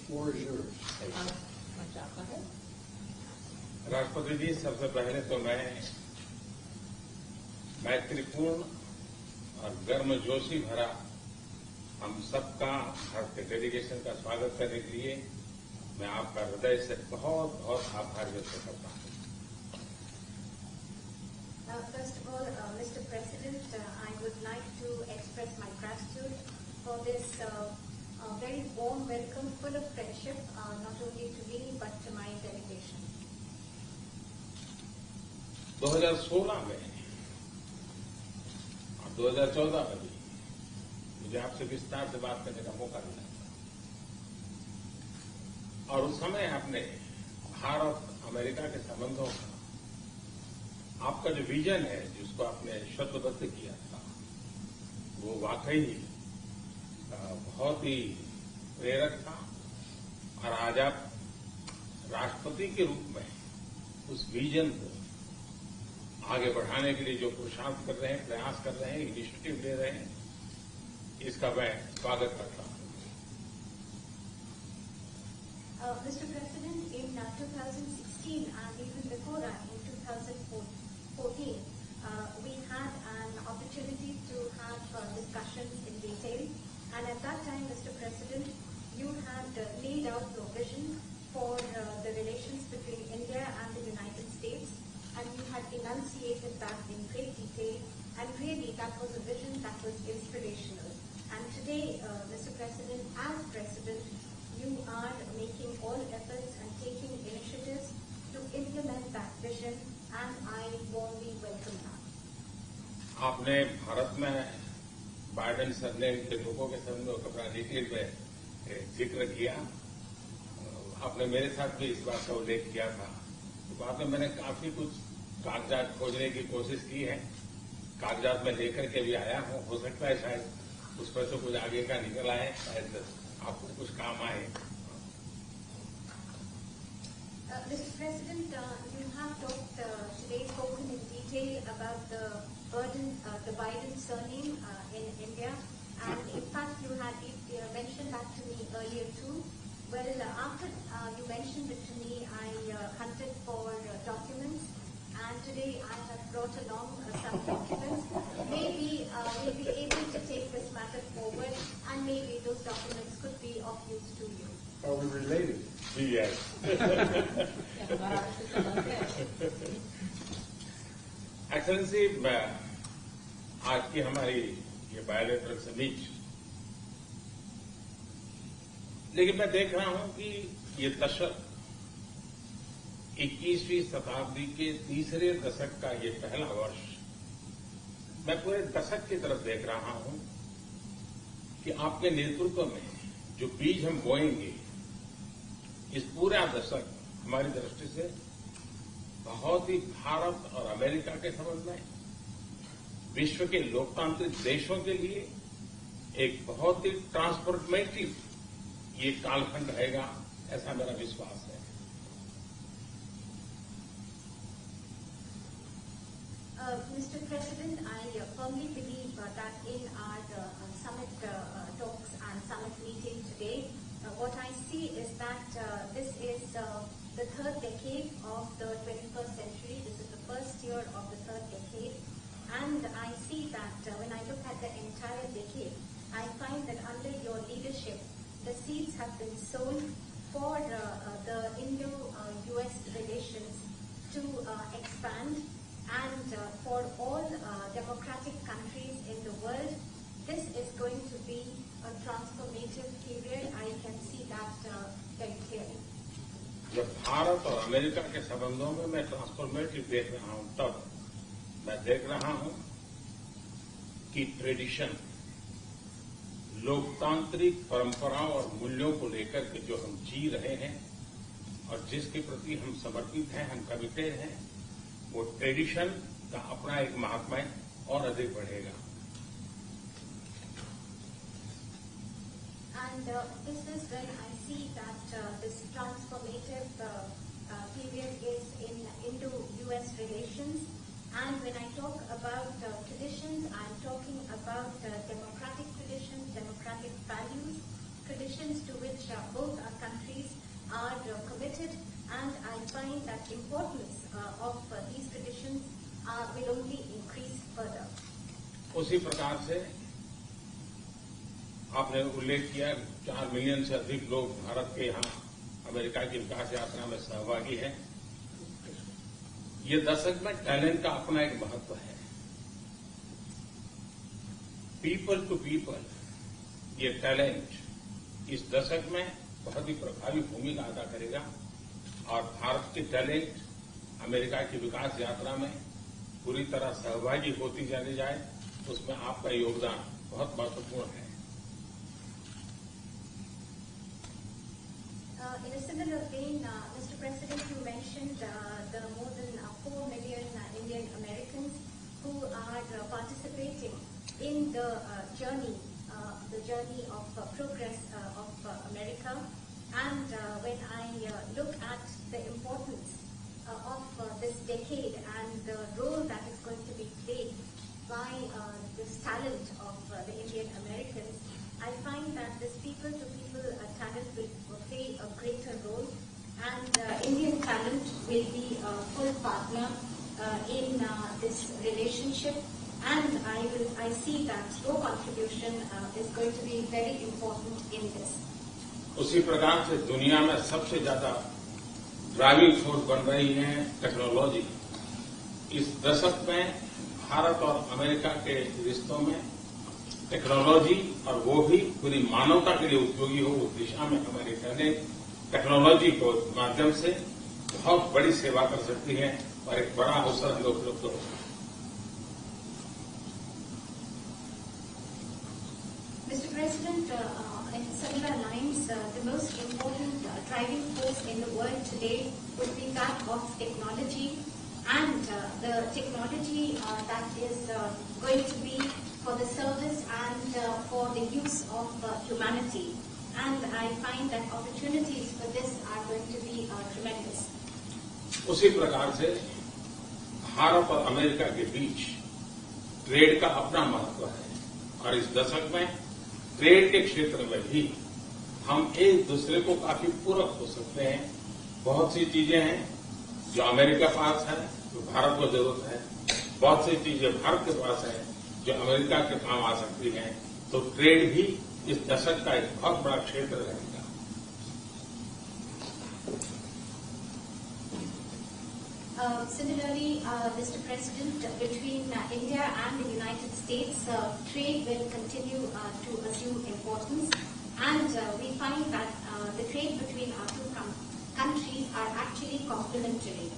floor is yours. राष्ट्रपति जी, सबसे पहले तो मैं मैत्रीपूर्ण और गर्मजोशी भरा हम सबका भारतीय डेलीगेशन का स्वागत करने के लिए मैं आपका हृदय से बहुत बहुत आभार व्यक्त करता हूं। First of all, Mr. President, I would like to express my gratitude for this very warm welcome, full of friendship, not only to me but to my delegation. 2016 में और 2014 में भी मुझे आपसे विस्तार से बात करने का मौका मिला और उस समय आपने भारत अमेरिका के संबंधों का आपका जो विजन है जिसको आपने शब्दबद्ध किया था वो वाकई बहुत ही प्रेरक था और आज आप राष्ट्रपति के रूप में उस विजन को आगे बढ़ाने के लिए जो पुरुषार्थ कर रहे हैं, प्रयास कर रहे हैं, इनिशिएटिव ले रहे हैं, इसका मैं स्वागत करता हूं। Mr. President, in 2016 and even before that, in 2014, we had an opportunity to have discussions in detail. And at that time, Mr. President, you had laid out your vision for the relations between India and the United States, and you had enunciated that in great detail. And really, that was a vision that was inspirational. And today, Mr. President, as President, you are making all efforts and taking initiatives to implement that vision, and I warmly welcome that. आपने भारत में Biden surname के लोगों के सामने अपना detail में जिक्र किया। आपने मेरे साथ भी इस बात का उल्लेख किया था। तो बाद में मैंने काफी कुछ कागजात खोजने की कोशिश की है। कागजात में लेकर के भी आया हूं। हो सकता है शायद उस पर से कुछ आगे का निकल आए, शायद आपको कुछ काम आए। Mr. President, you have talked today, spoken in detail about the burden, the Biden surname in India, and in fact you had mentioned that to me earlier too. Well, after you mentioned it to me, I hunted for documents, and today I have brought along some documents. Maybe we'll be able to take this matter forward, and maybe those documents could be of use to you. Are we related? Yes. Excellency, आज की हमारी ये bilateral summit, लेकिन मैं देख रहा हूं कि ये दशक 21वीं शताब्दी के तीसरे दशक का ये पहला वर्ष, मैं पूरे दशक की तरफ देख रहा हूं कि आपके नेतृत्व में जो बीज हम बोएंगे, इस पूरा दशक हमारी दृष्टि से बहुत ही भारत और अमेरिका के संबंध में, विश्व के लोकतांत्रिक देशों के लिए एक बहुत ही ट्रांसफॉर्मेटिव ये कालखंड रहेगा, ऐसा मेरा विश्वास है। Mr. President, I firmly believe that in our summit talks and summit meeting today, what I see is that this is the third decade of the 21st century. This is the first year of the third decade. And I see that when I look at the entire decade, I find that under your leadership, the seeds have been sown for the Indo-US relations to expand, and for all democratic countries in the world, this is going to be a transformative period. I can see that very clearly. जब भारत और America के संबंधों में मैं transformative देख रहा हूं, तब मैं देख रहा हूं कि ट्रेडिशन, लोकतांत्रिक परंपराओं और मूल्यों को लेकर के जो हम जी रहे हैं और जिसके प्रति हम समर्पित हैं, हम कमिटेड हैं, वो ट्रेडिशन का अपना एक महात्म्य और अधिक बढ़ेगा। And this is when I see that this transformative period is in Indo-US relations. And when I talk about traditions, I'm talking about democratic traditions, democratic values, traditions to which both our countries are committed, and I find that importance of these traditions will only increase further. उसी प्रकार से आपने उल्लेख किया 4 million से अधिक लोग भारत के यहाँ अमेरिका की विकास यात्रा में सहभागी हैं। ये दशक में टैलेंट का अपना एक महत्व है। पीपल टू पीपल ये टैलेंट इस दशक में बहुत ही प्रभावी भूमिका अदा करेगा और भारत के टैलेंट अमेरिका की विकास यात्रा में पूरी तरह सहभागी होती चली जाए, उसमें आपका योगदान बहुत महत्वपूर्ण है। In a similar vein, Mr. President, you mentioned the more than 4 million Indian Americans who are participating in the journey of progress of America. And when I look at the importance of this decade and the role that is going to be played by this talent of the Indian Americans, I find that this people-to-people talent will play a greater role, and Indian talent will be a full partner in this relationship, and I see that your contribution is going to be very important in this. उसी प्रकार से दुनिया में सबसे ज्यादा driving force बन रही है टेक्नोलॉजी। इस दशक में भारत और अमेरिका के रिश्तों में टेक्नोलॉजी, और वो भी पूरी मानवता के लिए उपयोगी हो, उस दिशा में हमारी टेक्नोलॉजी के माध्यम से बहुत बड़ी सेवा कर सकती है और एक बड़ा अवसर हमें उपलब्ध होगा। Mr. President, in similar lines, the most important driving force in the world today would be that of technology, and the technology that is going to be for the service and for the use of humanity. And I find that opportunities for this are going to be tremendous. उसी प्रकार से भारत और America के बीच trade का अपना महत्व है और इस दशक में ट्रेड के क्षेत्र में भी हम एक दूसरे को काफी पूरक हो सकते हैं। बहुत सी चीजें हैं जो अमेरिका पास है, जो भारत को जरूरत है, बहुत सी चीजें भारत के पास है जो अमेरिका के काम आ सकती हैं। तो ट्रेड भी इस दशक का एक बहुत बड़ा क्षेत्र रहेगा। Similarly, Mr. President, between India and the United States, trade will continue to assume importance, and we find that the trade between our two countries are actually complementary.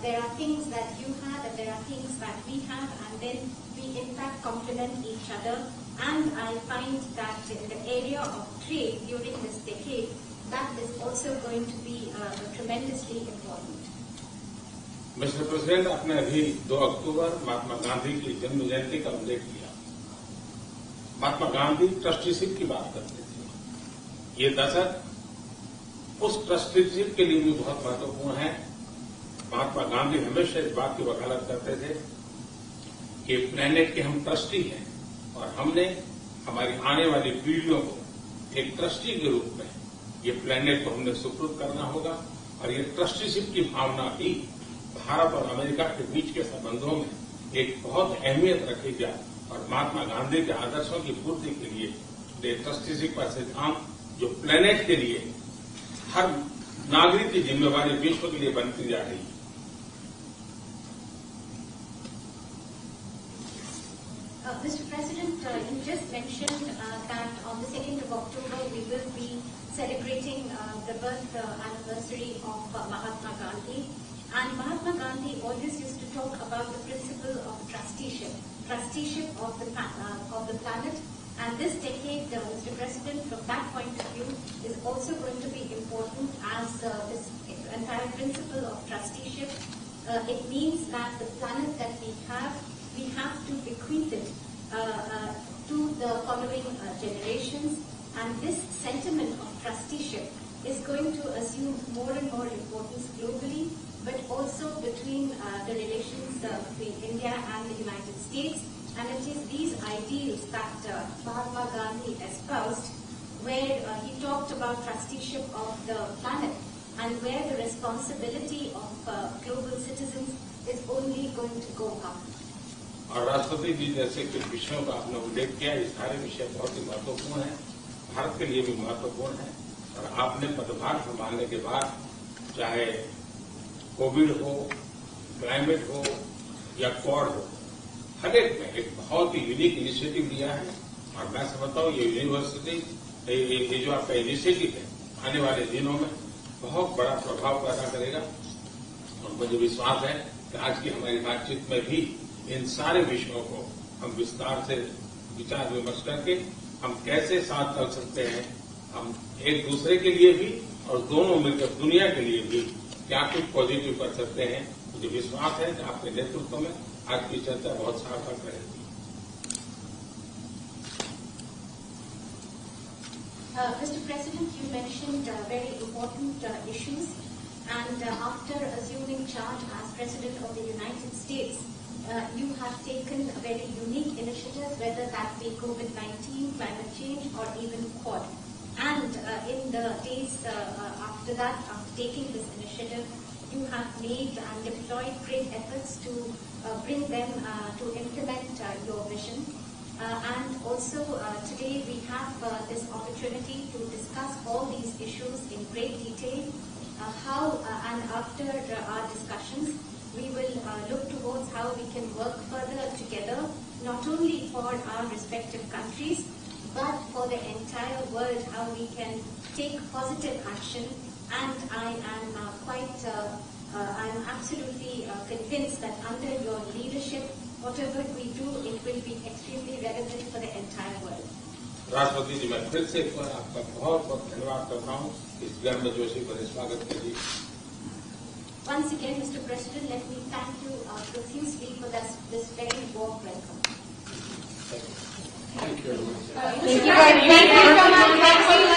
There are things that you have and there are things that we have, and then we in fact complement each other. And I find that in the area of trade during this decade, that is also going to be tremendously important. Mister president, आपने अभी 2 अक्टूबर महात्मा गांधी की जन्म जयंती का उल्लेख किया। Mahatma Gandhi trusteeship की बात करते थे। ये दशक उस ट्रस्टीशिप के लिए भी बहुत महत्वपूर्ण है। महात्मा गांधी हमेशा इस बात की वकालत करते थे कि प्लेनेट के हम ट्रस्टी हैं और हमने हमारी आने वाली पीढ़ियों को एक ट्रस्टी के रूप में ये प्लेनेट को हमने सुपुर्द करना होगा, और ये ट्रस्टीशिप की भावना ही भारत और अमेरिका के बीच के संबंधों में एक बहुत अहमियत रखेगा। और महात्मा गांधी के आदर्शों की पूर्ति के लिए ट्रस्टीशिप का सिद्धांत जो प्लेनेट के लिए हर नागरिक की जिम्मेवारी विश्व के लिए बनती जा रही है। Mr. President, you just mentioned that on the 2nd of October we will be celebrating the birth anniversary of Mahatma Gandhi. And Mahatma Gandhi always used to talk about the principle of trusteeship of the planet. And this decade, Mr. President, from that point of view, is also going to be important as this entire principle of trusteeship. It means that the planet that we have to bequeath it to the following generations. And this sentiment of trusteeship is going to assume more and more importance globally, but also between the relations between India and the United States. And it is these ideals that Mahatma Gandhi espoused where he talked about trusteeship of the planet and where the responsibility of global citizens is only going to go up. और राष्ट्रपति जी जैसे कुछ विषयों का आपने उल्लेख किया, ये सारे विषय बहुत ही महत्वपूर्ण हैं, भारत के लिए भी महत्वपूर्ण है। और आपने पदभार संभालने के बाद चाहे कोविड हो, क्लाइमेट हो या क्वाड हो, हर एक में एक बहुत ही यूनिक इनिशिएटिव लिया है। और मैं समझता हूँ ये यूनिवर्सिटी, ये जो आपका इनिशिएटिव है, आने वाले दिनों में बहुत बड़ा प्रभाव पैदा करेगा। और मुझे विश्वास है कि आज की हमारी बातचीत में भी इन सारे विषयों को हम विस्तार से विचार विमर्श करके हम कैसे साथ चल सकते हैं, हम एक दूसरे के लिए भी और दोनों मिलकर दुनिया के लिए भी क्या कुछ पॉजिटिव कर सकते हैं। मुझे विश्वास है कि आपके नेतृत्व में आज की चर्चा बहुत सार्थक रहेगी। Mr. President, you mentioned very important issues, and after assuming charge as President of the United States, you have taken a very unique initiative, whether that be COVID-19, climate change, or even Quad. And in the days after that, after taking this initiative, you have made and deployed great efforts to bring them to implement your vision. And also today we have this opportunity to discuss all these issues in great detail. And after our discussions, we will look towards how we can work further together, not only for our respective countries, but for the entire world, how we can take positive action. And I'm absolutely convinced that under your leadership, whatever we do, it will be extremely relevant for the entire world. राष्ट्रपति जी, मैं फिर से एक बार आपका बहुत बहुत धन्यवाद करता हूँ इस गर्मजोशी भरे स्वागत के लिए। Once again, Mr. President, let me thank you profusely for this very warm welcome. Thank you. Thank you.